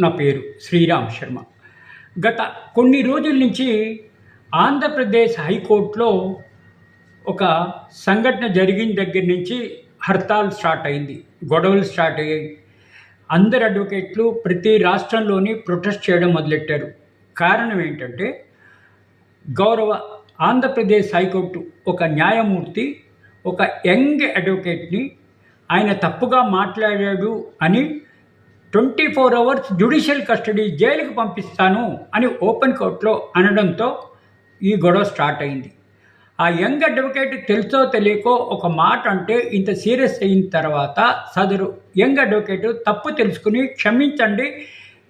నా పేరు శ్రీరామ్ శర్మ. గత కొన్ని రోజుల నుంచి ఆంధ్రప్రదేశ్ హైకోర్టులో ఒక సంఘటన జరిగిన దగ్గర నుంచి హర్తాల్ స్టార్ట్ అయింది, గొడవలు స్టార్ట్ అయ్యాయి. అందరు అడ్వకేట్లు ప్రతి రాష్ట్రంలోని ప్రొటెస్ట్ చేయడం మొదలెట్టారు. కారణం ఏంటంటే, గౌరవ ఆంధ్రప్రదేశ్ హైకోర్టు ఒక న్యాయమూర్తి ఒక యంగ్ అడ్వకేట్ని ఆయన తప్పుగా మాట్లాడాడు అని 24 అవర్స్ జ్యుడిషియల్ కస్టడీ జైలుకి పంపిస్తాను అని ఓపెన్ కోర్టులో అనడంతో ఈ గొడవ స్టార్ట్ అయింది. ఆ యంగ్ అడ్వకేట్ తెలుసో తెలియకో ఒక మాట అంటే ఇంత సీరియస్ అయిన తర్వాత సదరు యంగ్ అడ్వకేట్ తప్పు తెలుసుకుని క్షమించండి,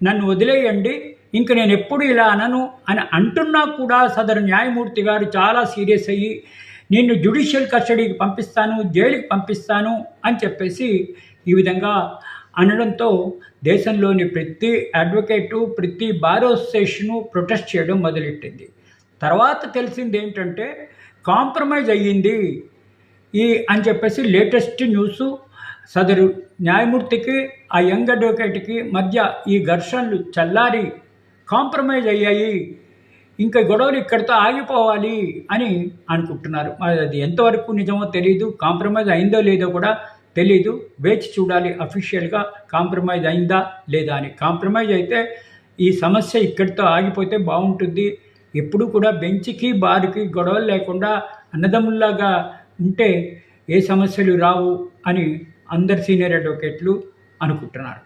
నన్ను వదిలేయండి, ఇంక నేను ఎప్పుడు ఇలా అనను అని అంటున్నా కూడా సదరు న్యాయమూర్తి గారు చాలా సీరియస్ అయ్యి నిన్ను జ్యుడిషియల్ కస్టడీకి పంపిస్తాను, జైలుకి పంపిస్తాను అని చెప్పేసి ఈ విధంగా అనడంతో దేశంలోని ప్రతి అడ్వకేటు ప్రతి బార్ అసోసియేషను ప్రొటెస్ట్ చేయడం మొదలెట్టింది. తర్వాత తెలిసింది ఏంటంటే కాంప్రమైజ్ అయ్యింది అని చెప్పేసి లేటెస్ట్ న్యూస్. సదరు న్యాయమూర్తికి ఆ యంగ్ అడ్వకేట్కి మధ్య ఈ ఘర్షణలు చల్లారి కాంప్రమైజ్ అయ్యాయి, ఇంకా గొడవలు ఇక్కడితో ఆగిపోవాలి అని అనుకుంటున్నారు. అది ఎంతవరకు నిజమో తెలియదు, కాంప్రమైజ్ అయిందో లేదో కూడా తెలీదు. వేచి చూడాలి అఫీషియల్గా కాంప్రమైజ్ అయిందా లేదా అని. కాంప్రమైజ్ అయితే ఈ సమస్య ఇక్కడితో ఆగిపోతే బాగుంటుంది. ఎప్పుడు కూడా బెంచ్కి బార్కి గొడవలు లేకుండా అన్నదమ్ముల్లాగా ఉంటే ఏ సమస్యలు రావు అని అందరు సీనియర్ అడ్వకేట్లు అనుకుంటున్నారు.